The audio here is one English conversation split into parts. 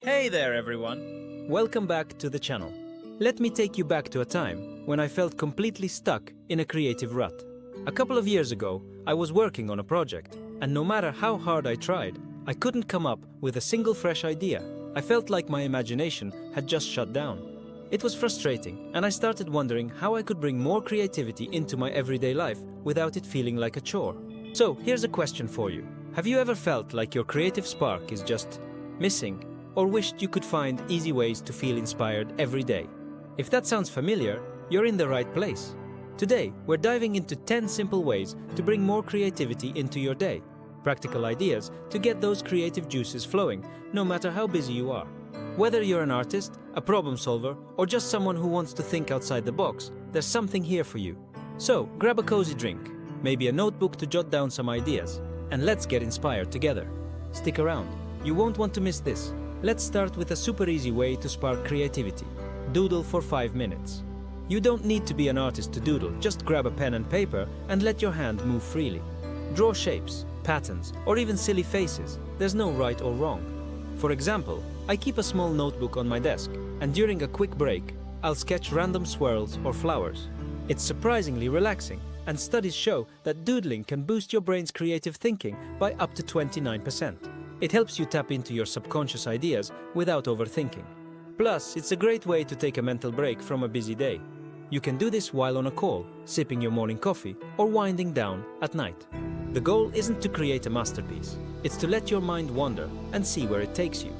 Hey there everyone! Welcome back to the channel. Let me take you back to a time when I felt completely stuck in a creative rut. A couple of years ago, I was working on a project, and no matter how hard I tried, I couldn't come up with a single fresh idea. I felt like my imagination had just shut down. It was frustrating, and I started wondering how I could bring more creativity into my everyday life without it feeling like a chore. So, here's a question for you. Have you ever felt like your creative spark is just missing, or wished you could find easy ways to feel inspired every day? If that sounds familiar, you're in the right place. Today, we're diving into 10 simple ways to bring more creativity into your day. Practical ideas to get those creative juices flowing, no matter how busy you are. Whether you're an artist, a problem solver, or just someone who wants to think outside the box, there's something here for you. So, grab a cozy drink, maybe a notebook to jot down some ideas, and let's get inspired together. Stick around, you won't want to miss this. Let's start with a super easy way to spark creativity. Doodle for 5 minutes. You don't need to be an artist to doodle, just grab a pen and paper and let your hand move freely. Draw shapes, patterns, or even silly faces. There's no right or wrong. For example, I keep a small notebook on my desk, and during a quick break, I'll sketch random swirls or flowers. It's surprisingly relaxing, and studies show that doodling can boost your brain's creative thinking by up to 29%. It helps you tap into your subconscious ideas without overthinking. Plus, it's a great way to take a mental break from a busy day. You can do this while on a call, sipping your morning coffee, or winding down at night. The goal isn't to create a masterpiece. It's to let your mind wander and see where it takes you.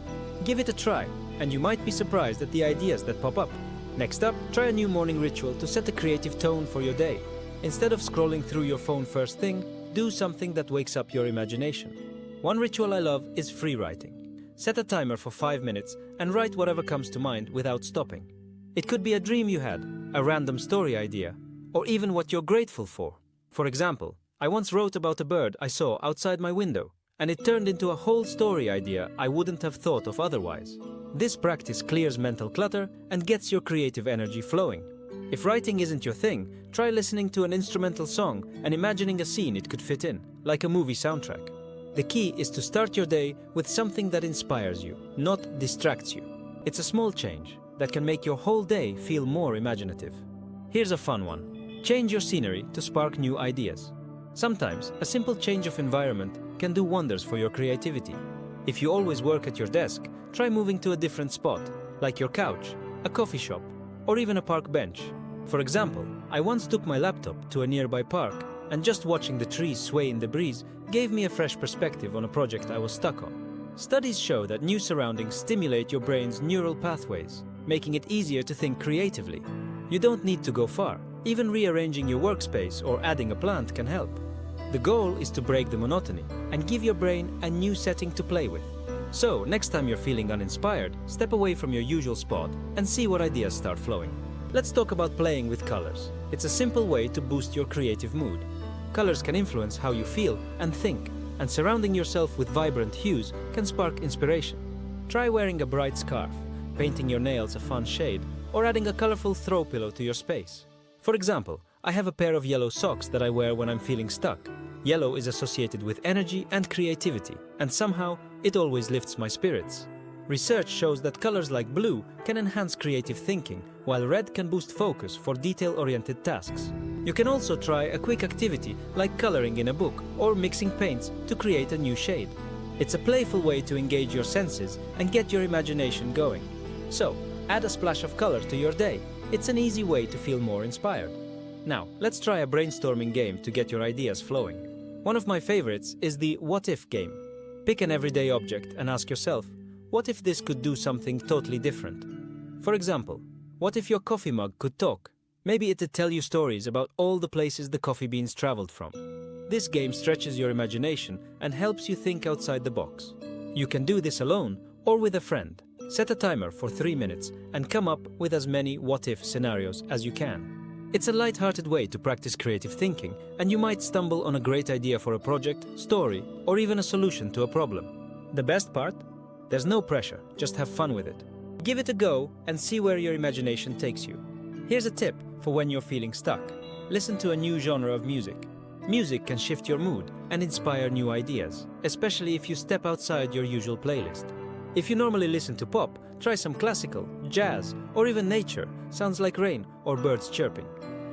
Give it a try, and you might be surprised at the ideas that pop up. Next up, try a new morning ritual to set a creative tone for your day. Instead of scrolling through your phone first thing, do something that wakes up your imagination. One ritual I love is free writing. Set a timer for 5 minutes and write whatever comes to mind without stopping. It could be a dream you had, a random story idea, or even what you're grateful for. For example, I once wrote about a bird I saw outside my window, and it turned into a whole story idea I wouldn't have thought of otherwise. This practice clears mental clutter and gets your creative energy flowing. If writing isn't your thing, try listening to an instrumental song and imagining a scene it could fit in, like a movie soundtrack. The key is to start your day with something that inspires you, not distracts you. It's a small change that can make your whole day feel more imaginative. Here's a fun one. Change your scenery to spark new ideas. Sometimes, a simple change of environment can do wonders for your creativity. If you always work at your desk, try moving to a different spot, like your couch, a coffee shop, or even a park bench. For example, I once took my laptop to a nearby park, and just watching the trees sway in the breeze gave me a fresh perspective on a project I was stuck on. Studies show that new surroundings stimulate your brain's neural pathways, making it easier to think creatively. You don't need to go far. Even rearranging your workspace or adding a plant can help. The goal is to break the monotony and give your brain a new setting to play with. So, next time you're feeling uninspired, step away from your usual spot and see what ideas start flowing. Let's talk about playing with colors. It's a simple way to boost your creative mood. Colors can influence how you feel and think, and surrounding yourself with vibrant hues can spark inspiration. Try wearing a bright scarf, painting your nails a fun shade, or adding a colorful throw pillow to your space. For example, I have a pair of yellow socks that I wear when I'm feeling stuck. Yellow is associated with energy and creativity, and somehow it always lifts my spirits. Research shows that colors like blue can enhance creative thinking, while red can boost focus for detail-oriented tasks. You can also try a quick activity like coloring in a book or mixing paints to create a new shade. It's a playful way to engage your senses and get your imagination going. So, add a splash of color to your day. It's an easy way to feel more inspired. Now, let's try a brainstorming game to get your ideas flowing. One of my favorites is the What If game. Pick an everyday object and ask yourself, what if this could do something totally different? For example, what if your coffee mug could talk? Maybe it'd tell you stories about all the places the coffee beans traveled from. This game stretches your imagination and helps you think outside the box. You can do this alone or with a friend. Set a timer for 3 minutes and come up with as many what-if scenarios as you can. It's a light-hearted way to practice creative thinking, and you might stumble on a great idea for a project, story, or even a solution to a problem. The best part? There's no pressure, just have fun with it. Give it a go and see where your imagination takes you. Here's a tip for when you're feeling stuck. Listen to a new genre of music. Music can shift your mood and inspire new ideas, especially if you step outside your usual playlist. If you normally listen to pop, try some classical, jazz, or even nature, sounds like rain or birds chirping.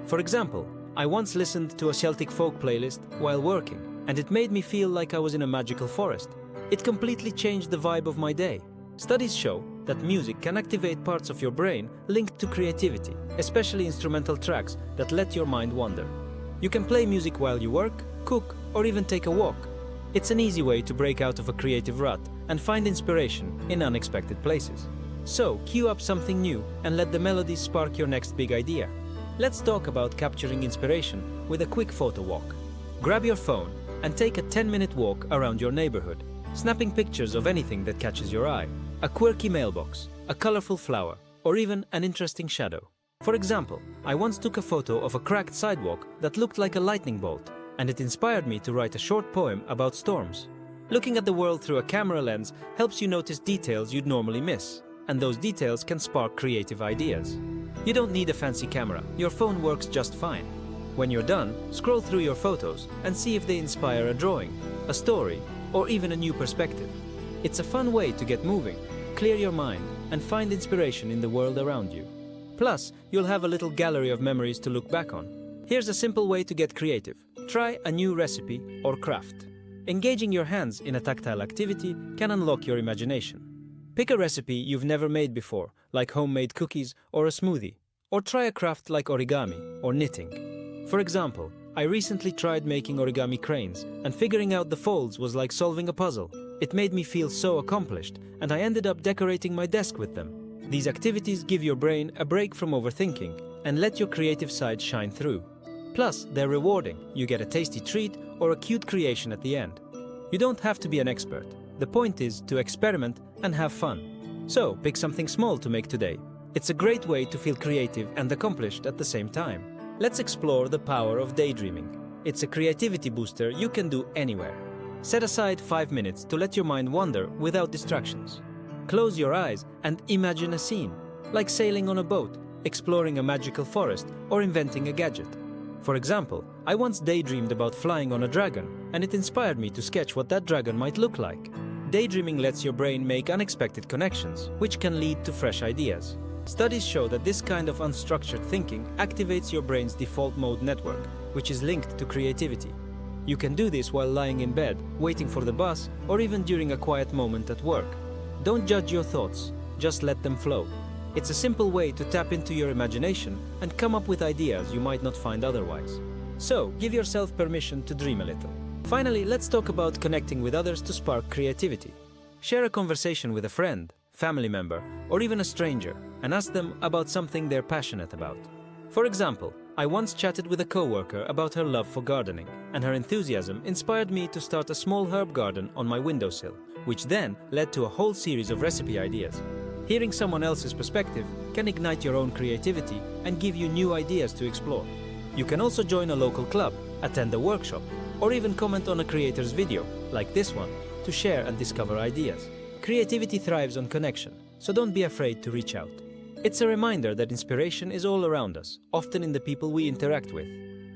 For example, I once listened to a Celtic folk playlist while working, and it made me feel like I was in a magical forest. It completely changed the vibe of my day. Studies show that music can activate parts of your brain linked to creativity, especially instrumental tracks that let your mind wander. You can play music while you work, cook, or even take a walk. It's an easy way to break out of a creative rut and find inspiration in unexpected places. So, cue up something new and let the melodies spark your next big idea. Let's talk about capturing inspiration with a quick photo walk. Grab your phone and take a 10-minute walk around your neighborhood, snapping pictures of anything that catches your eye. A quirky mailbox, a colorful flower, or even an interesting shadow. For example, I once took a photo of a cracked sidewalk that looked like a lightning bolt, and it inspired me to write a short poem about storms. Looking at the world through a camera lens helps you notice details you'd normally miss, and those details can spark creative ideas. You don't need a fancy camera, your phone works just fine. When you're done, scroll through your photos and see if they inspire a drawing, a story, or even a new perspective. It's a fun way to get moving, clear your mind, and find inspiration in the world around you. Plus, you'll have a little gallery of memories to look back on. Here's a simple way to get creative. Try a new recipe or craft. Engaging your hands in a tactile activity can unlock your imagination. Pick a recipe you've never made before, like homemade cookies or a smoothie. Or try a craft like origami or knitting. For example, I recently tried making origami cranes, and figuring out the folds was like solving a puzzle. It made me feel so accomplished, and I ended up decorating my desk with them. These activities give your brain a break from overthinking and let your creative side shine through. Plus, they're rewarding. You get a tasty treat or a cute creation at the end. You don't have to be an expert. The point is to experiment and have fun. So, pick something small to make today. It's a great way to feel creative and accomplished at the same time. Let's explore the power of daydreaming. It's a creativity booster you can do anywhere. Set aside 5 minutes to let your mind wander without distractions. Close your eyes and imagine a scene, like sailing on a boat, exploring a magical forest, or inventing a gadget. For example, I once daydreamed about flying on a dragon, and it inspired me to sketch what that dragon might look like. Daydreaming lets your brain make unexpected connections, which can lead to fresh ideas. Studies show that this kind of unstructured thinking activates your brain's default mode network, which is linked to creativity. You can do this while lying in bed, waiting for the bus, or even during a quiet moment at work. Don't judge your thoughts, just let them flow. It's a simple way to tap into your imagination and come up with ideas you might not find otherwise. So, give yourself permission to dream a little. Finally, let's talk about connecting with others to spark creativity. Share a conversation with a friend, family member, or even a stranger, and ask them about something they're passionate about. For example, I once chatted with a coworker about her love for gardening, and her enthusiasm inspired me to start a small herb garden on my windowsill, which then led to a whole series of recipe ideas. Hearing someone else's perspective can ignite your own creativity and give you new ideas to explore. You can also join a local club, attend a workshop, or even comment on a creator's video, like this one, to share and discover ideas. Creativity thrives on connection, so don't be afraid to reach out. It's a reminder that inspiration is all around us, often in the people we interact with.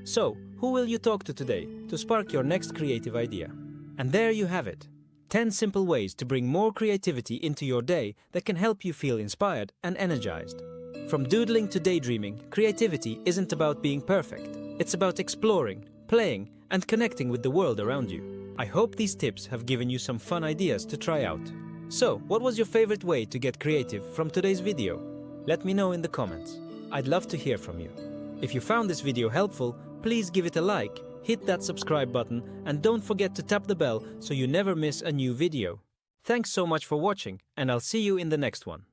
So, who will you talk to today to spark your next creative idea? And there you have it. 10 simple ways to bring more creativity into your day that can help you feel inspired and energized. From doodling to daydreaming, creativity isn't about being perfect. It's about exploring, playing, and connecting with the world around you. I hope these tips have given you some fun ideas to try out. So, what was your favorite way to get creative from today's video? Let me know in the comments. I'd love to hear from you. If you found this video helpful, please give it a like, hit that subscribe button, and don't forget to tap the bell so you never miss a new video. Thanks so much for watching, and I'll see you in the next one.